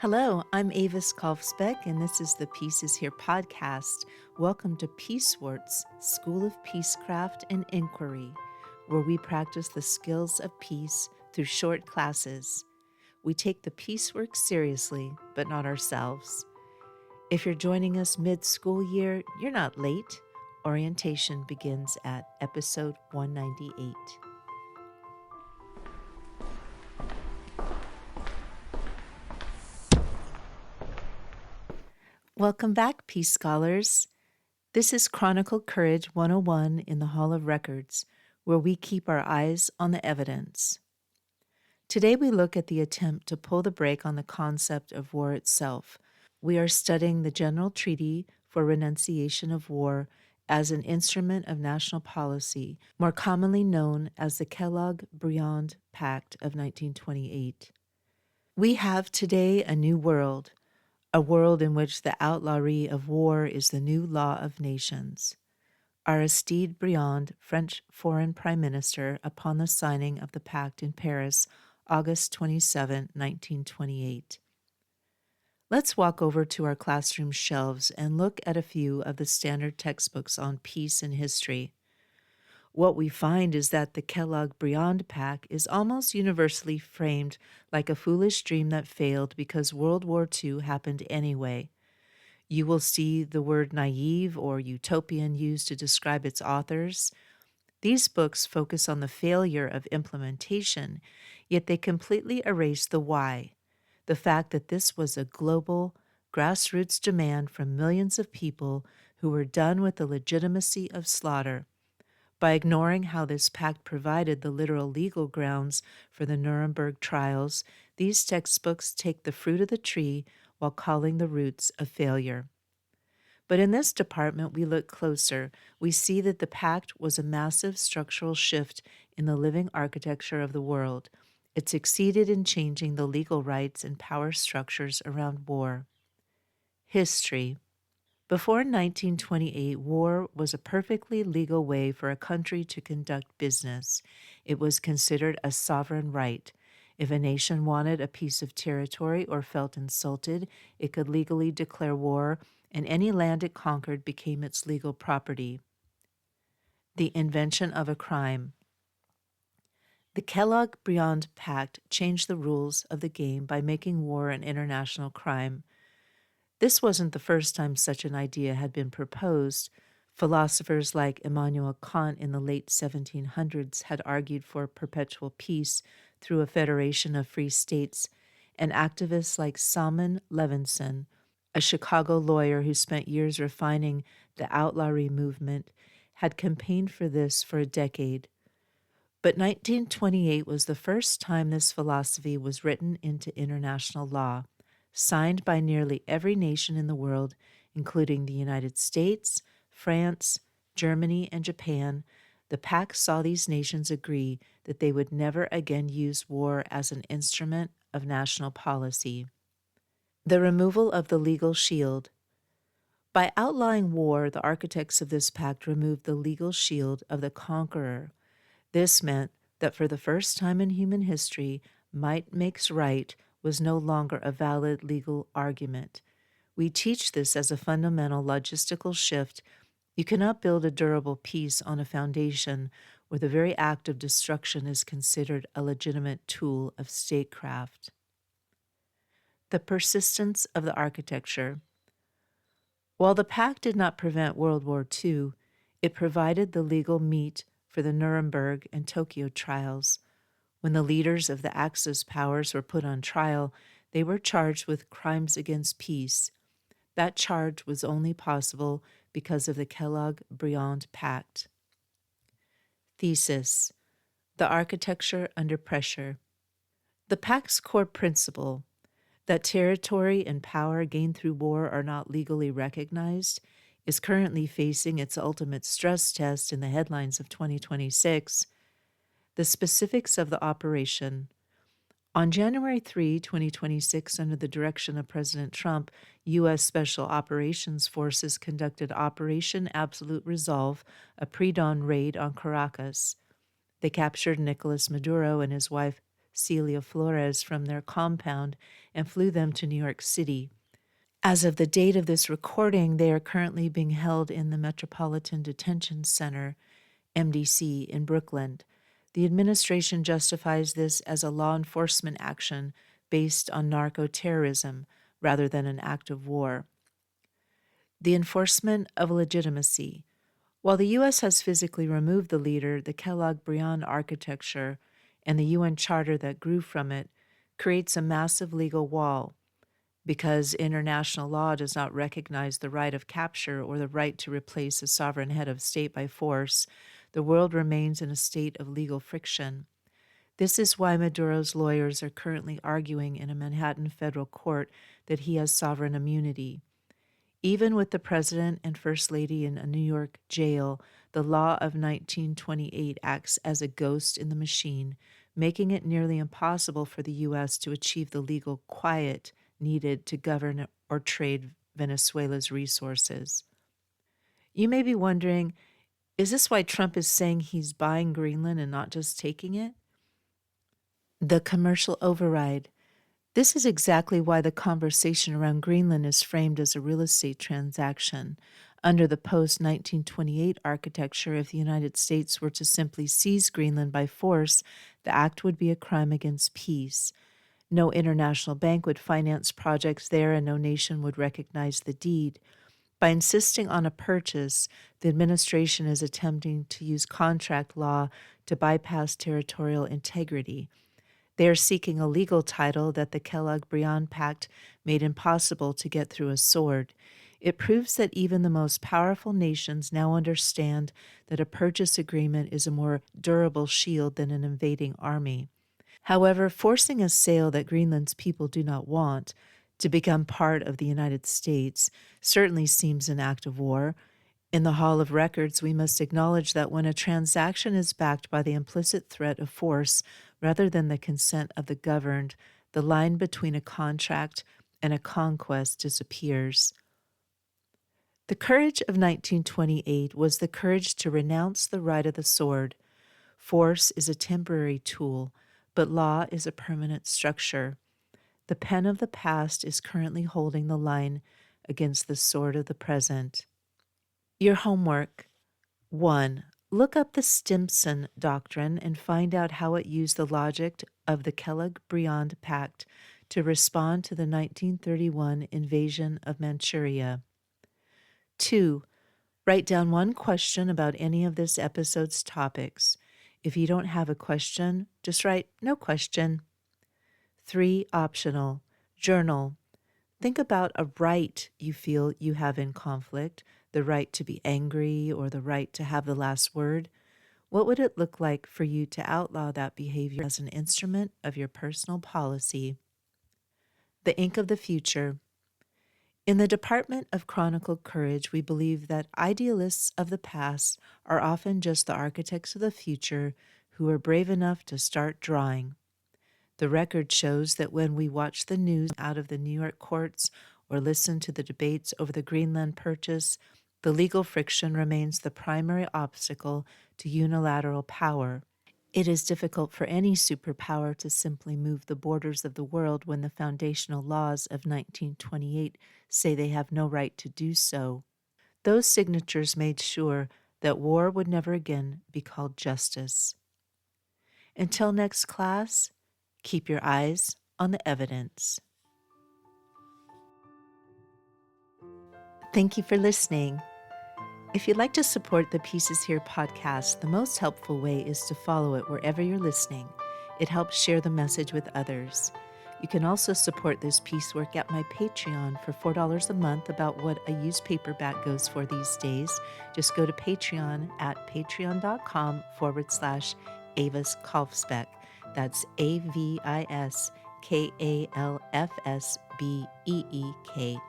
Hello, I'm Avis Kalfsbeck, and this is the Peace is Here podcast. Welcome to Peacewarts, School of Peacecraft and Inquiry, where we practice the skills of peace through short classes. We take the peace work seriously, but not ourselves. If you're joining us mid-school year, you're not late. Orientation begins at episode 198. Welcome back, Peace Scholars. This is Chronicled Courage 101 in the Hall of Records, where we keep our eyes on the evidence. Today we look at the attempt to pull the brake on the concept of war itself. We are studying the General Treaty for Renunciation of War as an instrument of national policy, more commonly known as the Kellogg-Briand Pact of 1928. We have today a new world, a world in which the outlawry of war is the new law of nations. Aristide Briand, French Foreign Prime Minister, upon the signing of the pact in Paris, August 27, 1928. Let's walk over to our classroom shelves and look at a few of the standard textbooks on peace and history. What we find is that the Kellogg-Briand Pact is almost universally framed like a foolish dream that failed because World War II happened anyway. You will see the word naive or utopian used to describe its authors. These books focus on the failure of implementation, yet they completely erase the why, the fact that this was a global, grassroots demand from millions of people who were done with the legitimacy of slaughter. By ignoring how this pact provided the literal legal grounds for the Nuremberg trials, these textbooks take the fruit of the tree while calling the roots a failure. But in this department, we look closer. We see that the pact was a massive structural shift in the living architecture of the world. It succeeded in changing the legal rights and power structures around war. History. Before 1928, war was a perfectly legal way for a country to conduct business. It was considered a sovereign right. If a nation wanted a piece of territory or felt insulted, it could legally declare war, and any land it conquered became its legal property. The invention of a crime. The Kellogg-Briand Pact changed the rules of the game by making war an international crime. This wasn't the first time such an idea had been proposed. Philosophers like Immanuel Kant in the late 1700s had argued for perpetual peace through a federation of free states, and activists like Salmon Levinson, a Chicago lawyer who spent years refining the outlawry movement, had campaigned for this for a decade. But 1928 was the first time this philosophy was written into international law, signed by nearly every nation in the world, including the United States, France, Germany, and Japan. The pact saw these nations agree that they would never again use war as an instrument of national policy. The removal of the legal shield. By outlawing war, the architects of this pact removed the legal shield of the conqueror. This meant that for the first time in human history, might makes right was no longer a valid legal argument. We teach this as a fundamental logistical shift. You cannot build a durable peace on a foundation where the very act of destruction is considered a legitimate tool of statecraft. The persistence of the architecture. While the pact did not prevent World War II, it provided the legal meat for the Nuremberg and Tokyo trials. When the leaders of the Axis powers were put on trial, they were charged with crimes against peace. That charge was only possible because of the Kellogg-Briand Pact. Thesis: The architecture under pressure. The Pact's core principle, that territory and power gained through war are not legally recognized, is currently facing its ultimate stress test in the headlines of 2026. The specifics of the operation. On January 3, 2026, under the direction of President Trump, U.S. Special Operations Forces conducted Operation Absolute Resolve, a pre-dawn raid on Caracas. They captured Nicolás Maduro and his wife, Celia Flores from their compound and flew them to New York City. As of the date of this recording, they are currently being held in the Metropolitan Detention Center, MDC, in Brooklyn. The administration justifies this as a law enforcement action based on narco-terrorism rather than an act of war. The enforcement of legitimacy. While the U.S. has physically removed the leader, the Kellogg-Briand architecture and the UN Charter that grew from it creates a massive legal wall. Because international law does not recognize the right of capture or the right to replace a sovereign head of state by force, the world remains in a state of legal friction. This is why Maduro's lawyers are currently arguing in a Manhattan federal court that he has sovereign immunity. Even with the president and first lady in a New York jail, the law of 1928 acts as a ghost in the machine, making it nearly impossible for the U.S. to achieve the legal quiet needed to govern or trade Venezuela's resources. You may be wondering, is this why Trump is saying he's buying Greenland and not just taking it? The commercial override. This is exactly why the conversation around Greenland is framed as a real estate transaction. Under the post-1928 architecture, if the United States were to simply seize Greenland by force, the act would be a crime against peace. No international bank would finance projects there, and no nation would recognize the deed. By insisting on a purchase, the administration is attempting to use contract law to bypass territorial integrity. They are seeking a legal title that the Kellogg-Briand Pact made impossible to get through a sword. It proves that even the most powerful nations now understand that a purchase agreement is a more durable shield than an invading army. However, forcing a sale that Greenland's people do not want to become part of the United States certainly seems an act of war. In the Hall of Records, we must acknowledge that when a transaction is backed by the implicit threat of force rather than the consent of the governed, the line between a contract and a conquest disappears. The courage of 1928 was the courage to renounce the right of the sword. Force is a temporary tool, but law is a permanent structure. The pen of the past is currently holding the line against the sword of the present. Your homework. 1. Look up the Stimson Doctrine and find out how it used the logic of the Kellogg-Briand Pact to respond to the 1931 invasion of Manchuria. 2. Write down one question about any of this episode's topics. If you don't have a question, just write no question. 3. Optional. Journal. Think about a right you feel you have in conflict, the right to be angry or the right to have the last word. What would it look like for you to outlaw that behavior as an instrument of your personal policy? The ink of the future. In the Department of Chronicled Courage, we believe that idealists of the past are often just the architects of the future who are brave enough to start drawing. The record shows that when we watch the news out of the New York courts or listen to the debates over the Greenland purchase, the legal friction remains the primary obstacle to unilateral power. It is difficult for any superpower to simply move the borders of the world when the foundational laws of 1928 say they have no right to do so. Those signatures made sure that war would never again be called justice. Until next class, keep your eyes on the evidence. Thank you for listening. If you'd like to support the Pieces Here podcast, the most helpful way is to follow it wherever you're listening. It helps share the message with others. You can also support this piecework at my Patreon for $4 a month, about what a used paperback goes for these days. Just go to Patreon at patreon.com/Avis Kalfsbeck. That's AVISKALFSBEEK.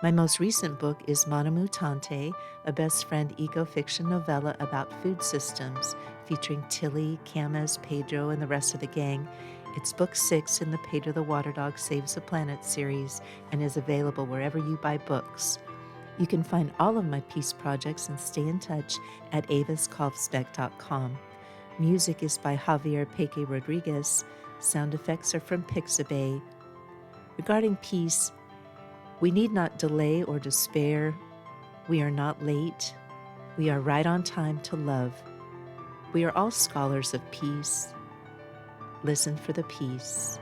My most recent book is Mana Mutante, a best friend eco-fiction novella about food systems, featuring Tilly, Camas, Pedro, and the rest of the gang. It's book 6 in the Pedro the Water Dog Saves the Planet series and is available wherever you buy books. You can find all of my peace projects and stay in touch at aviskalfsbeck.com. Music is by Javier Peque Rodriguez. Sound effects are from Pixabay. Regarding peace, we need not delay or despair. We are not late. We are right on time to love. We are all scholars of peace. Listen for the peace.